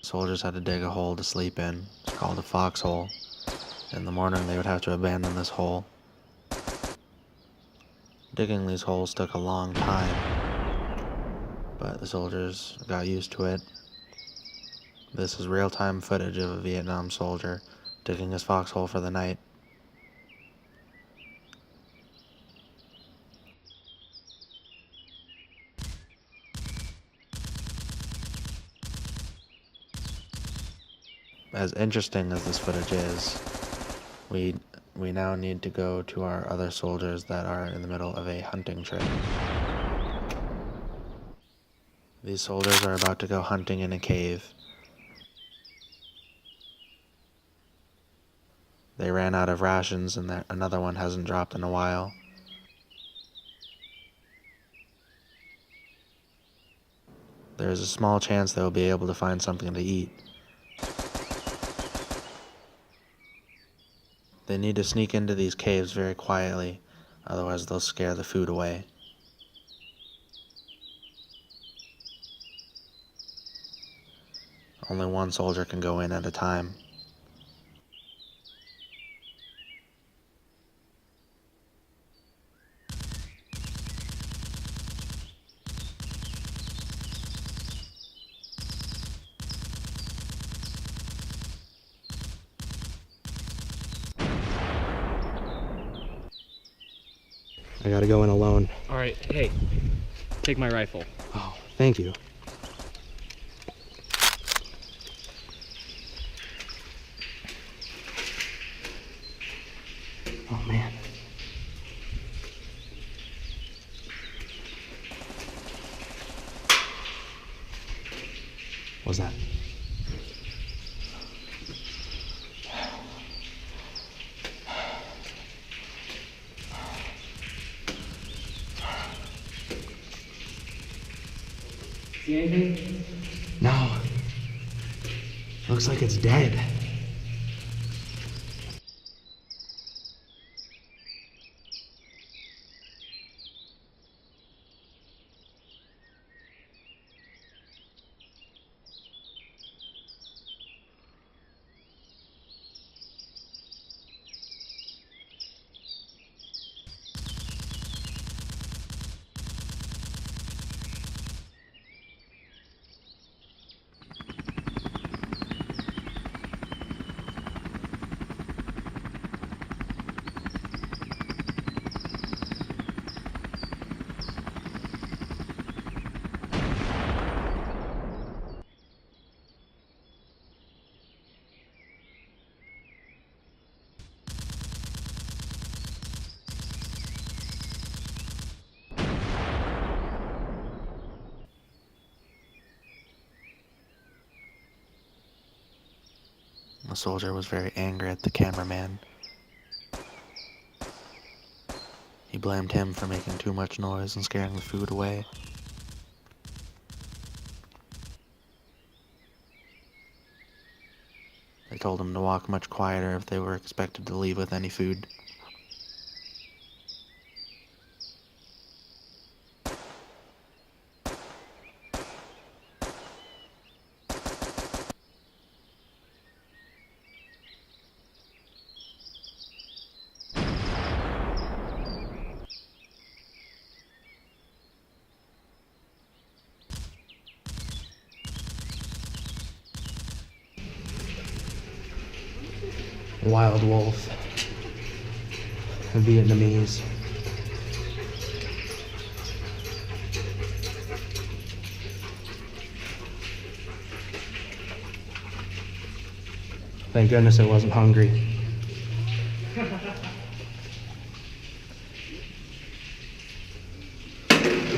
Soldiers had to dig a hole to sleep in. It's called a foxhole. In the morning, they would have to abandon this hole. Digging these holes took a long time, but the soldiers got used to it. This is real-time footage of a Vietnam soldier digging his foxhole for the night. As interesting as this footage is, we now need to go to our other soldiers that are in the middle of a hunting trip. These soldiers are about to go hunting in a cave. They ran out of rations and another one hasn't dropped in a while. There's a small chance they'll be able to find something to eat. They need to sneak into these caves very quietly, otherwise they'll scare the food away. Only one soldier can go in at a time. I gotta go in alone. All right, hey, take my rifle. Oh, thank you. Oh, man. What's that? See anything? No. Looks like it's dead. The soldier was very angry at the cameraman. He blamed him for making too much noise and scaring the food away. They told him to walk much quieter if they were expected to leave with any food. Wild wolf. Vietnamese. Thank goodness it wasn't hungry.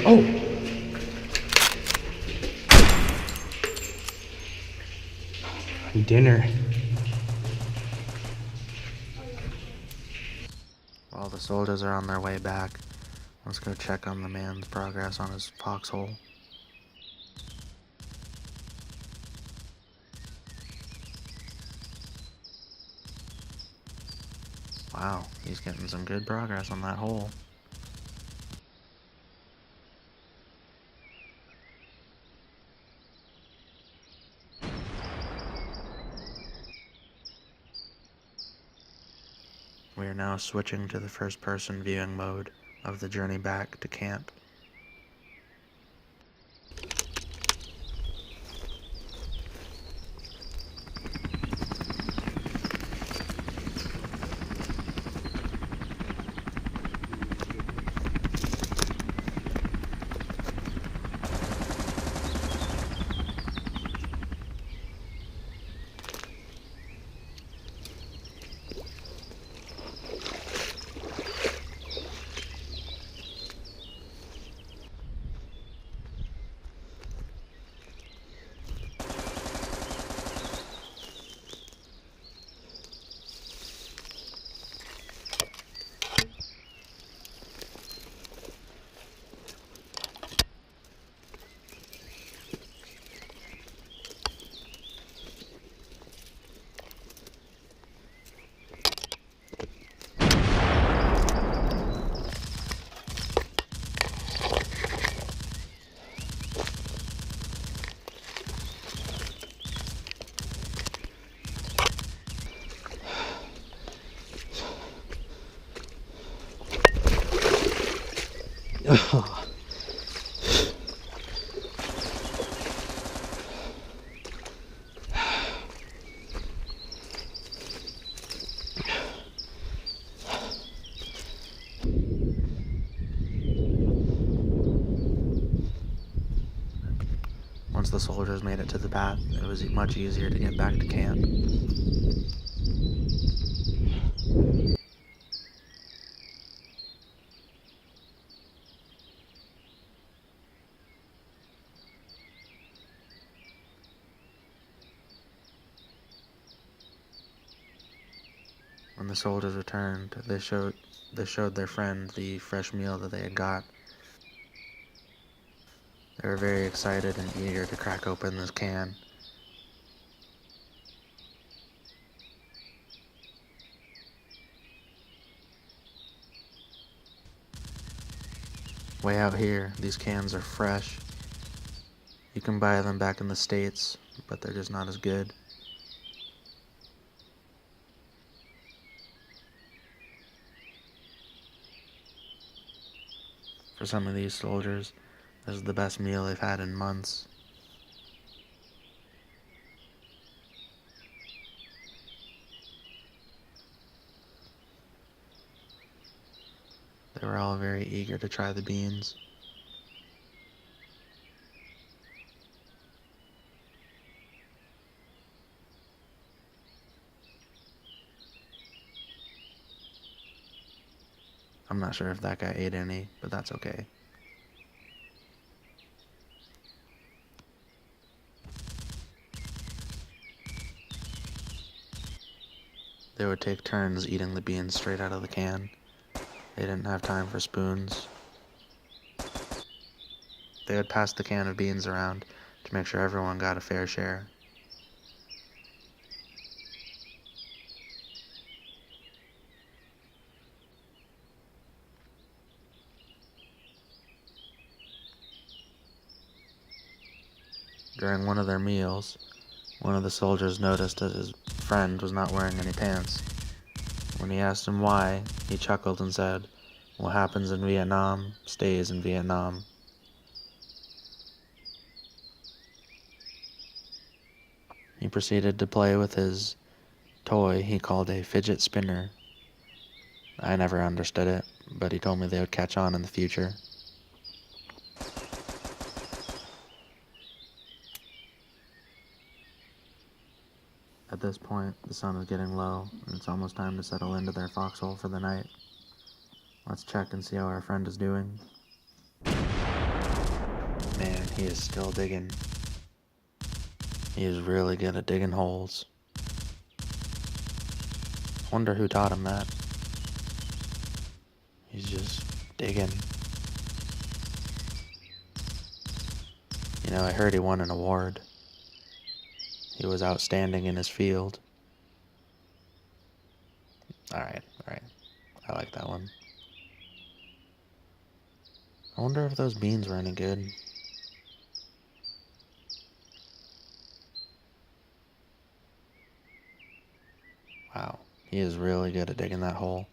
Oh! Dinner. While the soldiers are on their way back, let's go check on the man's progress on his foxhole. Wow, he's getting some good progress on that hole. We are now switching to the first-person viewing mode of the journey back to camp. Once the soldiers made it to the path, it was much easier to get back to camp. When the soldiers returned, they showed their friend the fresh meal that they had got. They were very excited and eager to crack open this can. Way out here, these cans are fresh. You can buy them back in the States, but they're just not as good. For some of these soldiers, this is the best meal they've had in months. They were all very eager to try the beans. I'm not sure if that guy ate any, but that's okay. They would take turns eating the beans straight out of the can. They didn't have time for spoons. They would pass the can of beans around to make sure everyone got a fair share. During one of their meals, one of the soldiers noticed that his friend was not wearing any pants. When he asked him why, he chuckled and said, "What happens in Vietnam stays in Vietnam." He proceeded to play with his toy he called a fidget spinner. I never understood it, but he told me they would catch on in the future. At this point, the sun is getting low, and it's almost time to settle into their foxhole for the night. Let's check and see how our friend is doing. Man, he is still digging. He is really good at digging holes. Wonder who taught him that. He's just digging. You know, I heard he won an award. He was outstanding in his field. Alright. I like that one. I wonder if those beans were any good. Wow, he He is really good at digging that hole.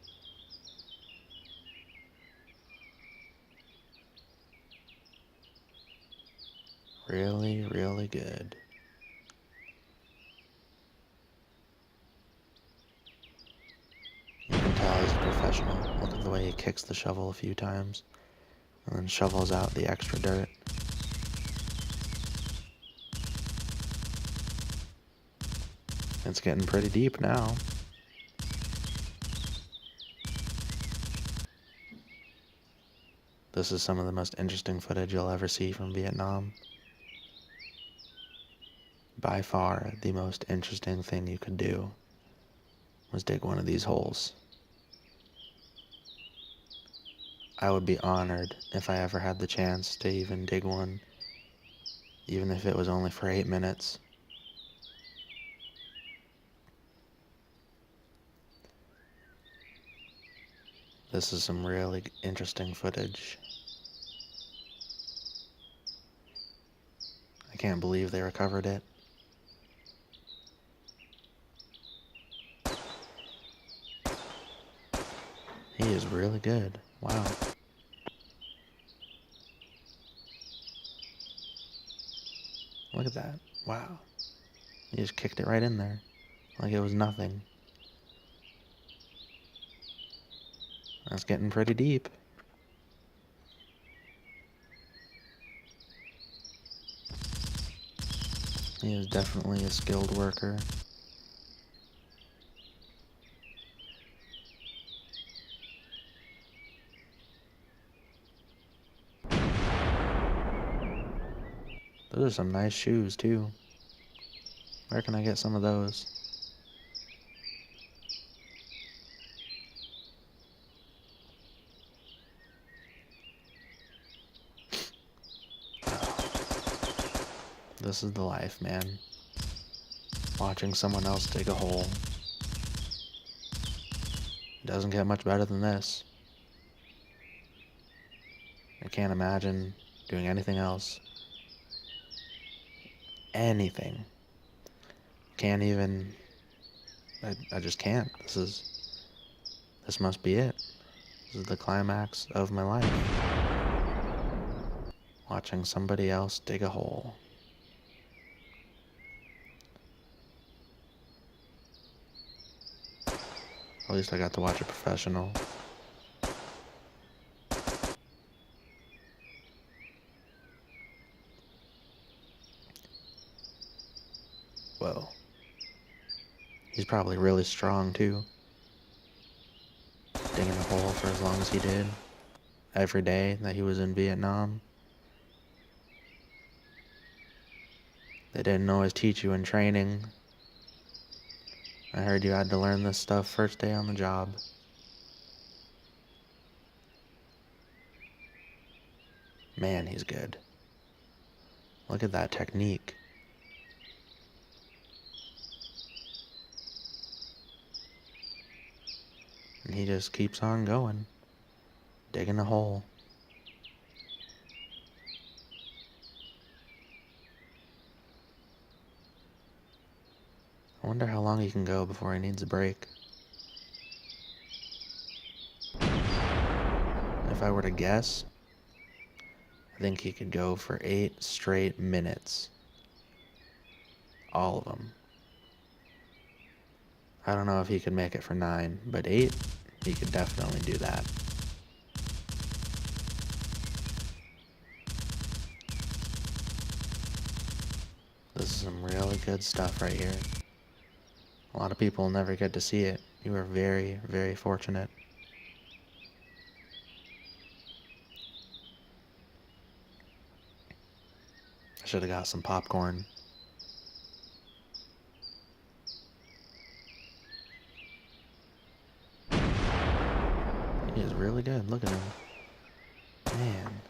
Really, really good. You can tell he's a professional. Look at the way he kicks the shovel a few times and then shovels out the extra dirt. It's getting pretty deep now. This is some of the most interesting footage you'll ever see from Vietnam. By far, the most interesting thing you could do was dig one of these holes. I would be honored if I ever had the chance to even dig one, even if it was only for 8 minutes. This is some really interesting footage. I can't believe they recovered it. He is really good. Wow. Look at that. Wow. He just kicked it right in there. Like it was nothing. That's getting pretty deep. He is definitely a skilled worker. Those are some nice shoes too. Where can I get some of those? This is the life, man. Watching someone else dig a hole. It doesn't get much better than this. I can't imagine doing anything else. Anything. Can't even... I just can't. This must be it. This is the climax of my life. Watching somebody else dig a hole. At least I got to watch a professional. Whoa. He's probably really strong too. Digging a hole for as long as he did. Every day that he was in Vietnam. They didn't always teach you in training. I heard you had to learn this stuff first day on the job. Man, he's good. Look at that technique. And he just keeps on going, digging a hole. I wonder how long he can go before he needs a break. If I were to guess, I think he could go for 8 straight minutes. All of them. I don't know if he could make it for 9, but 8, he could definitely do that. This is some really good stuff right here. A lot of people never get to see it. You are very, very fortunate. I should have got some popcorn. He is really good. Look at him. Man.